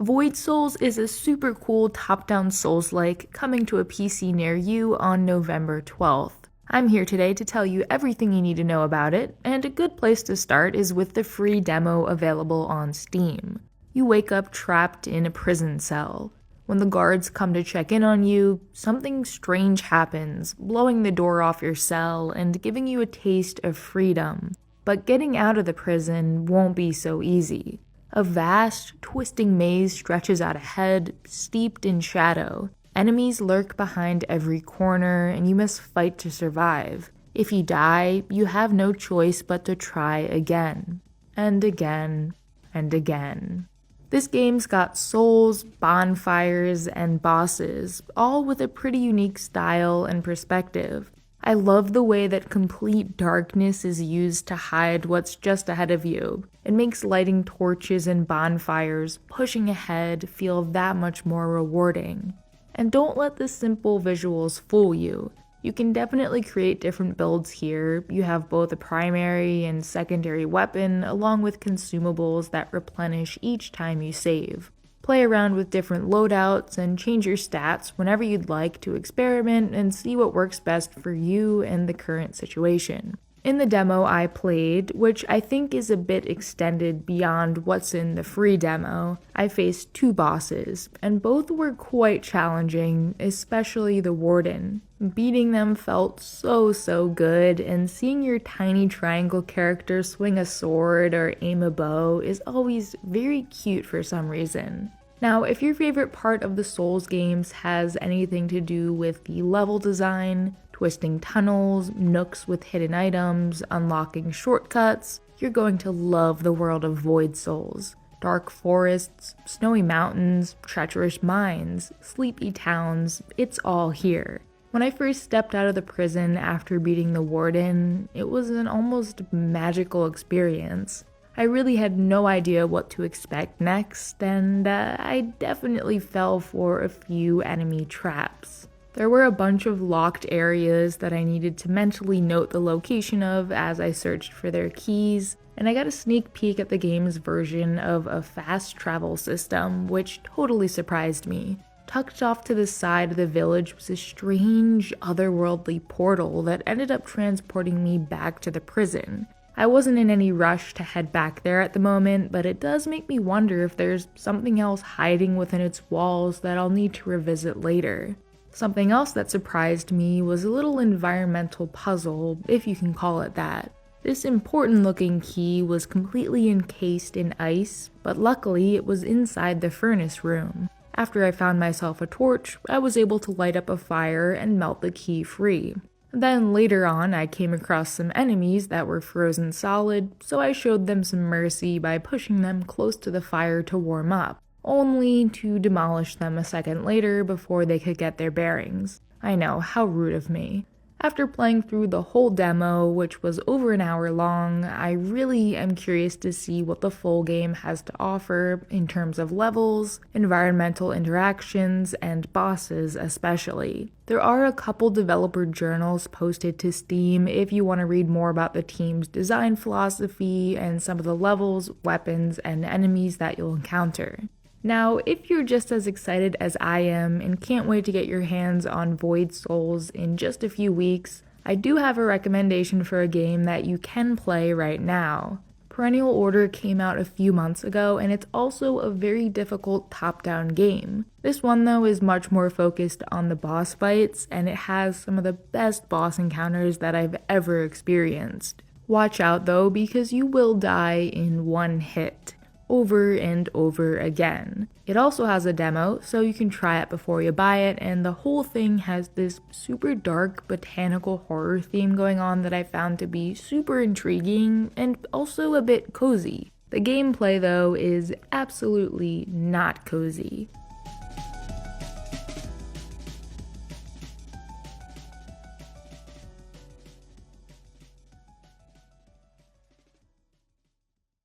Void Souls is a super cool top-down Souls-like coming to a PC near you on November 12th. I'm here today to tell you everything you need to know about it, and a good place to start is with the free demo available on Steam. You wake up trapped in a prison cell. When the guards come to check in on you, something strange happens, blowing the door off your cell and giving you a taste of freedom. But getting out of the prison won't be so easy. A vast, twisting maze stretches out ahead, steeped in shadow. Enemies lurk behind every corner, and you must fight to survive. If you die, you have no choice but to try again. And again, and again. This game's got souls, bonfires, and bosses, all with a pretty unique style and perspective. I love the way that complete darkness is used to hide what's just ahead of you. It makes lighting torches and bonfires, pushing ahead, feel that much more rewarding. And don't let the simple visuals fool you. You can definitely create different builds here. You have both a primary and secondary weapon, along with consumables that replenish each time you save. Play around with different loadouts and change your stats whenever you'd like to experiment and see what works best for you and the current situation. In the demo I played, which I think is a bit extended beyond what's in the free demo, I faced two bosses, and both were quite challenging, especially the Warden. Beating them felt so good, and seeing your tiny triangle character swing a sword or aim a bow is always very cute for some reason. Now, if your favorite part of the Souls games has anything to do with the level design, twisting tunnels, nooks with hidden items, unlocking shortcuts, you're going to love the world of Void Souls. Dark forests, snowy mountains, treacherous mines, sleepy towns, it's all here. When I first stepped out of the prison after beating the Warden, it was an almost magical experience. I really had no idea what to expect next, and I definitely fell for a few enemy traps. There were a bunch of locked areas that I needed to mentally note the location of as I searched for their keys, and I got a sneak peek at the game's version of a fast travel system, which totally surprised me. Tucked off to the side of the village was a strange, otherworldly portal that ended up transporting me back to the prison. I wasn't in any rush to head back there at the moment, but it does make me wonder if there's something else hiding within its walls that I'll need to revisit later. Something else that surprised me was a little environmental puzzle, if you can call it that. This important looking key was completely encased in ice, but luckily it was inside the furnace room. After I found myself a torch, I was able to light up a fire and melt the key free. Then later on, I came across some enemies that were frozen solid, so I showed them some mercy by pushing them close to the fire to warm up, only to demolish them a second later before they could get their bearings. I know, how rude of me. After playing through the whole demo, which was over an hour long, I really am curious to see what the full game has to offer in terms of levels, environmental interactions, and bosses especially. There are a couple developer journals posted to Steam if you want to read more about the team's design philosophy and some of the levels, weapons, and enemies that you'll encounter. Now, if you're just as excited as I am and can't wait to get your hands on Void Souls in just a few weeks, I do have a recommendation for a game that you can play right now. Perennial Order came out a few months ago, and it's also a very difficult top-down game. This one, though, is much more focused on the boss fights, and it has some of the best boss encounters that I've ever experienced. Watch out, though, because you will die in one hit. Over and over again. It also has a demo, so you can try it before you buy it, and the whole thing has this super dark botanical horror theme going on that I found to be super intriguing and also a bit cozy. The gameplay, though, is absolutely not cozy.